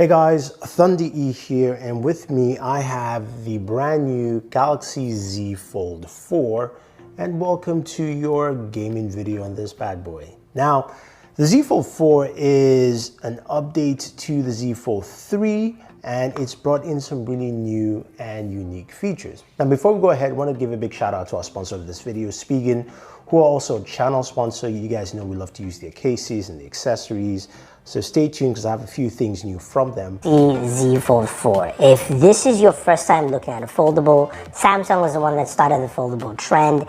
Hey guys, Thunder E here, and with me I have the brand new Galaxy Z Fold 4, and welcome to your gaming video on this bad boy. Now, the Z Fold 4 is an update to the Z Fold 3, and it's brought in some really new and unique features. Now, before we go ahead, I want to give a big shout out to our sponsor of this video, Bgmi, who are also a channel sponsor. You guys know we love to use their cases and the accessories. So stay tuned because I have a few things new from them. The Z Fold 4. If this is your first time looking at a foldable, Samsung was the one that started the foldable trend.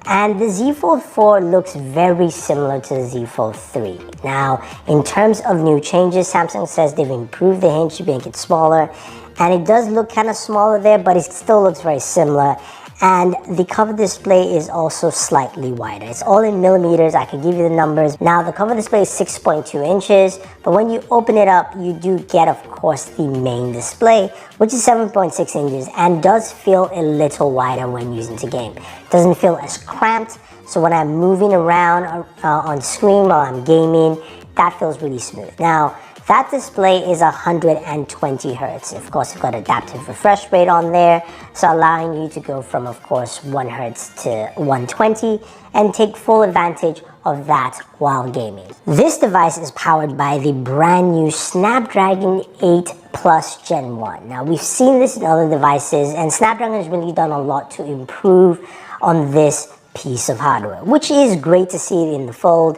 And the Z Fold 4 looks very similar to the Z Fold 3. Now, in terms of new changes, Samsung says they've improved the hinge to make it smaller. And it does look kind of smaller there, but it still looks very similar. And the cover display is also slightly wider. It's all in millimeters. I can give you the numbers. Now, the cover display is 6.2 inches, but when you open it up, you do get, of course, the main display, which is 7.6 inches and does feel a little wider when using the game. It doesn't feel as cramped, so when I'm moving around on screen while I'm gaming, that feels really smooth. Now, that display is 120 Hertz. Of course, you've got adaptive refresh rate on there, so allowing you to go from, of course, 1 Hertz to 120 and take full advantage of that while gaming. This device is powered by the brand new Snapdragon 8 Plus Gen 1. Now, we've seen this in other devices, and Snapdragon has really done a lot to improve on this piece of hardware, which is great to see it in the Fold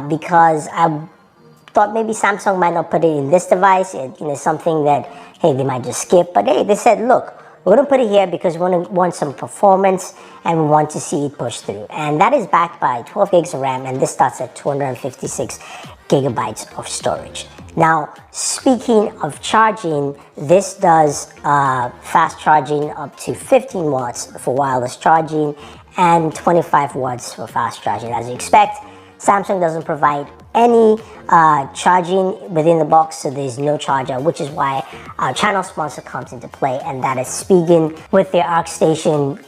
because I thought maybe Samsung might not put it in this device. Something that, hey, they might just skip. But hey, they said, look, we're going to put it here because we want some performance and we want to see it push through. And that is backed by 12 gigs of RAM, and this starts at 256 gigabytes of storage. Now, speaking of charging, this does fast charging up to 15 watts for wireless charging and 25 watts for fast charging. As you expect, Samsung doesn't provide any charging within the box, so there's no charger, which is why our channel sponsor comes into play, and that is Bgmi with their ArcStation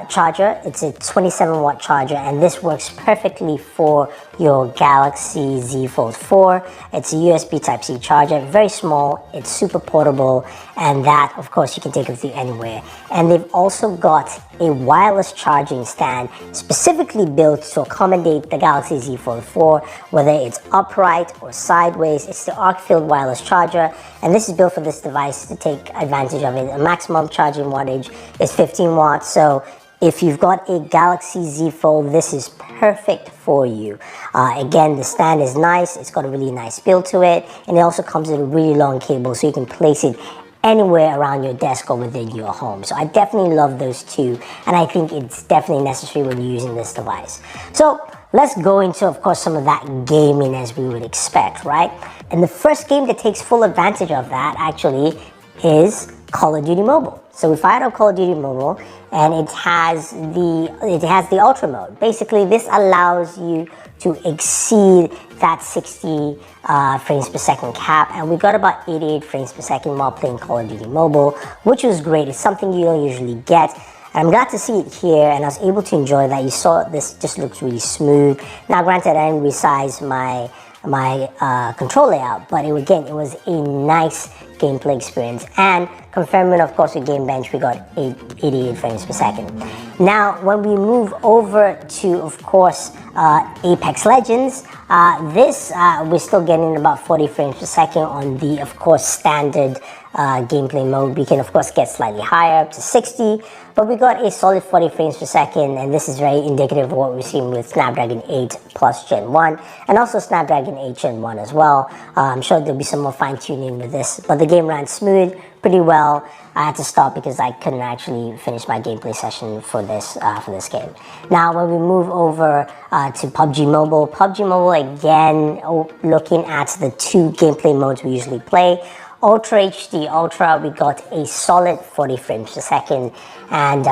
charger. It's a 27 watt charger, and this works perfectly for your Galaxy Z Fold 4. It's a USB Type-C charger, very small, it's super portable, and that, of course, you can take with you anywhere. And they've also got a wireless charging stand specifically built to accommodate the Galaxy Z Fold 4, whether it's upright or sideways. It's the arc-filled wireless charger, and this is built for this device to take advantage of it. A maximum charging wattage is 15 watts, so if you've got a Galaxy Z Fold, this is perfect for you. Again, the stand is nice, it's got a really nice build to it, and it also comes with a really long cable, so you can place it anywhere around your desk or within your home. So I definitely love those two, and I think it's definitely necessary when you're using this device. So let's go into, of course, some of that gaming as we would expect, right? And the first game that takes full advantage of that actually is Call of Duty Mobile. So we fired up Call of Duty Mobile, and it has the Ultra mode. Basically, this allows you to exceed that 60 frames per second cap, and we got about 88 frames per second while playing Call of Duty Mobile, which was great. It's something you don't usually get. And I'm glad to see it here, and I was able to enjoy that. You saw this just looks really smooth. Now, granted, I didn't resize my control layout, but it was a nice gameplay experience. And confirming, of course, with Game Bench, we got 88 frames per second. Now, when we move over to, of course, Apex Legends, we're still getting about 40 frames per second on the, of course, standard gameplay mode. We can, of course, get slightly higher, up to 60, but we got a solid 40 frames per second, and this is very indicative of what we're seeing with Snapdragon 8 Plus Gen 1, and also Snapdragon 8 Gen 1 as well. I'm sure there'll be some more fine-tuning with this, but the game ran smooth, pretty well. I had to stop because I couldn't actually finish my gameplay session for this game. Now, when we move over to Pubg Mobile, again, looking at the two gameplay modes we usually play. Ultra HD Ultra, we got a solid 40 frames per second, and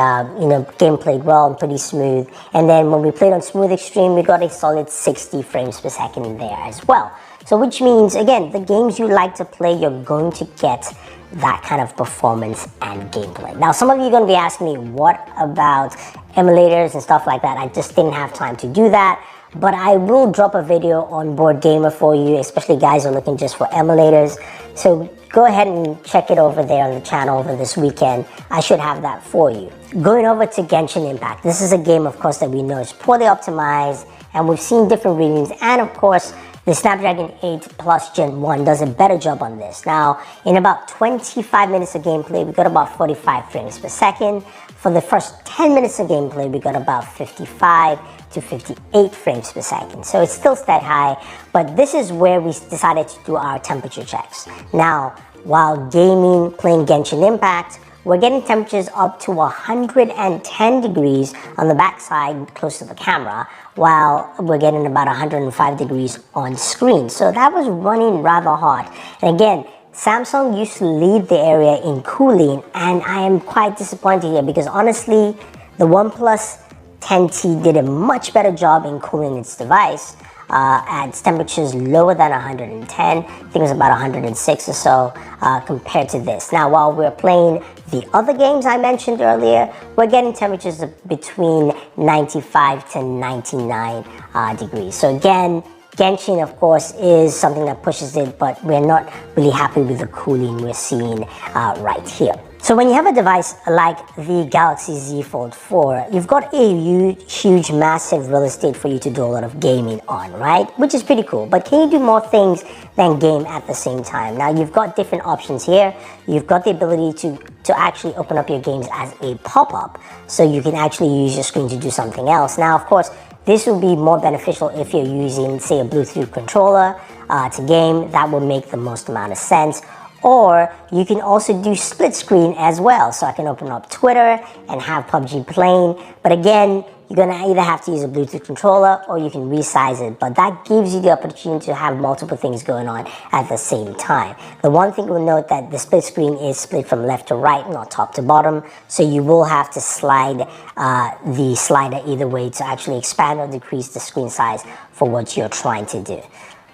game played well and pretty smooth. And then when we played on Smooth Extreme, we got a solid 60 frames per second there as well. So which means, again, the games you like to play, you're going to get that kind of performance and gameplay. Now, some of you are going to be asking me, what about emulators and stuff like that? I just didn't have time to do that. But I will drop a video on Board Gamer for you, especially guys who are looking just for emulators. So go ahead and check it over there on the channel over this weekend. I should have that for you. Going over to Genshin Impact. This is a game, of course, that we know is poorly optimized, and we've seen different readings, and of course, the Snapdragon 8 Plus Gen 1 does a better job on this. Now, in about 25 minutes of gameplay, we got about 45 frames per second. For the first 10 minutes of gameplay, we got about 55 to 58 frames per second. So it's still that high, but this is where we decided to do our temperature checks. Now, while gaming, playing Genshin Impact, we're getting temperatures up to 110 degrees on the backside close to the camera, while we're getting about 105 degrees on screen. So that was running rather hot. And again, Samsung used to lead the area in cooling, and I am quite disappointed here because honestly, the OnePlus 10T did a much better job in cooling its device at temperatures lower than 110. I think it was about 106 or so compared to this. Now, while we're playing the other games I mentioned earlier, we're getting temperatures between 95 to 99 degrees. So again, Genshin, of course, is something that pushes it, but we're not really happy with the cooling we're seeing right here. So when you have a device like the Galaxy Z Fold 4, you've got a huge, massive real estate for you to do a lot of gaming on, right? Which is pretty cool, but can you do more things than game at the same time? Now, you've got different options here. You've got the ability to actually open up your games as a pop-up, so you can actually use your screen to do something else. Now, of course, this will be more beneficial if you're using, say, a Bluetooth controller to game. That will make the most amount of sense. Or you can also do split screen as well. So I can open up Twitter and have Pubg playing. But again, you're gonna either have to use a Bluetooth controller or you can resize it. But that gives you the opportunity to have multiple things going on at the same time. The one thing we'll note that the split screen is split from left to right, not top to bottom. So you will have to slide the slider either way to actually expand or decrease the screen size for what you're trying to do.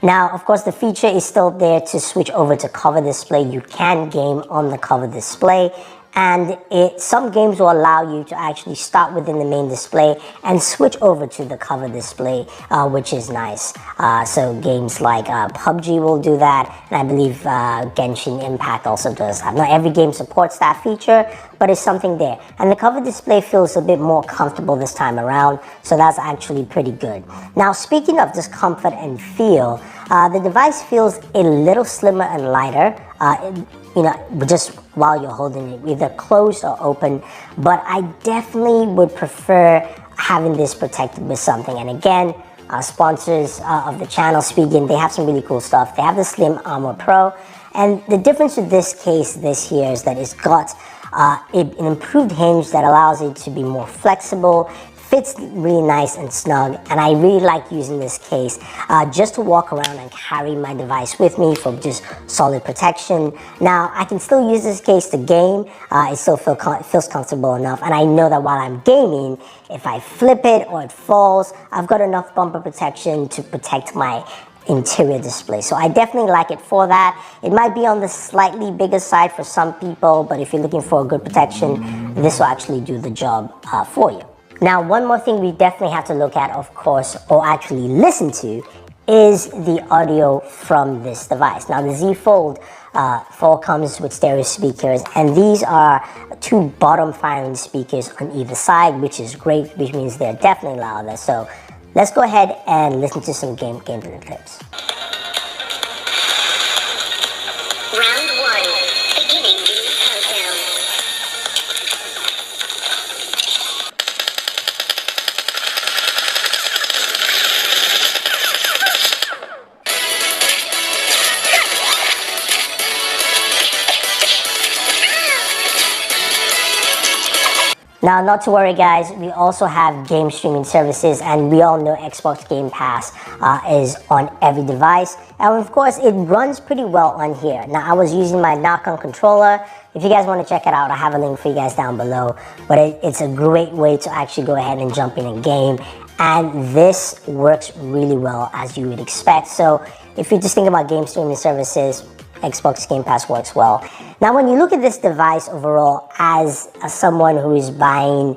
Now, of course, the feature is still there to switch over to cover display. You can game on the cover display, and some games will allow you to actually start within the main display and switch over to the cover display, which is nice. So games like Pubg will do that, and I believe Genshin Impact also does that. Not every game supports that feature, but it's something there. And the cover display feels a bit more comfortable this time around, so that's actually pretty good. Now, speaking of just comfort and feel, the device feels a little slimmer and lighter, just while you're holding it, either closed or open, but I definitely would prefer having this protected with something. And again, sponsors of the channel, Speaking, they have some really cool stuff. They have the Slim Armor Pro, and the difference with this case this year is that it's got an improved hinge that allows it to be more flexible, fits really nice and snug, and I really like using this case just to walk around and carry my device with me for just solid protection. Now, I can still use this case to game. It still feels comfortable enough, and I know that while I'm gaming, if I flip it or it falls, I've got enough bumper protection to protect my interior display. So I definitely like it for that. It might be on the slightly bigger side for some people, but if you're looking for a good protection, this will actually do the job for you. Now, one more thing we definitely have to look at, of course, or actually listen to, is the audio from this device. Now, the Z Fold 4 comes with stereo speakers, and these are two bottom firing speakers on either side, which is great, which means they're definitely louder. So let's go ahead and listen to some gameplay clips. Round 1, beginning the countdown. Now, not to worry guys, we also have game streaming services, and we all know Xbox Game Pass is on every device, and of course it runs pretty well on here. Now, I was using my knock-on controller. If you guys want to check it out, I have a link for you guys down below, but it's a great way to actually go ahead and jump in and game, and this works really well as you would expect. So if you're just thinking about game streaming services, Xbox Game Pass works well. Now, when you look at this device overall as someone who is buying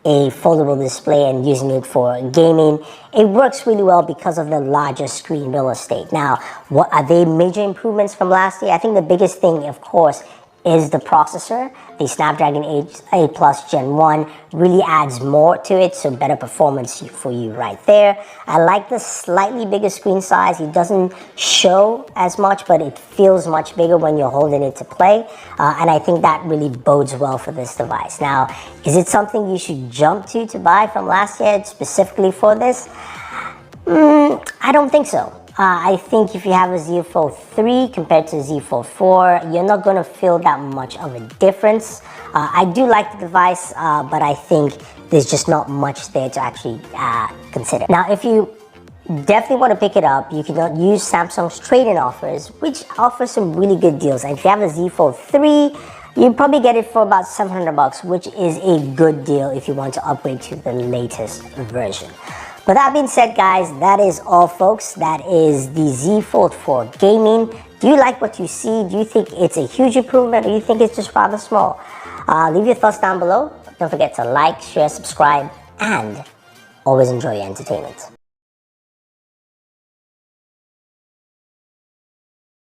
a foldable display and using it for gaming, it works really well because of the larger screen real estate. Now, what are they major improvements from last year? I think the biggest thing, of course, is the processor. The Snapdragon 8 Plus Gen 1 really adds more to it, so better performance for you right there. I like the slightly bigger screen size. It doesn't show as much, but it feels much bigger when you're holding it to play, and I think that really bodes well for this device. Now, is it something you should jump to buy from last year specifically for this? I don't think so. I think if you have a Z Fold 3 compared to Z Fold 4, you're not going to feel that much of a difference. I do like the device, but I think there's just not much there to actually consider. Now, if you definitely want to pick it up, you can use Samsung's trade-in offers, which offers some really good deals. And if you have a Z Fold 3, you probably get it for about $700, which is a good deal if you want to upgrade to the latest version. But that being said, guys, that is all, folks. That is the Z Fold 4 gaming. Do you like what you see? Do you think it's a huge improvement, or do you think it's just rather small? Leave your thoughts down below. Don't forget to like, share, subscribe, and always enjoy your entertainment.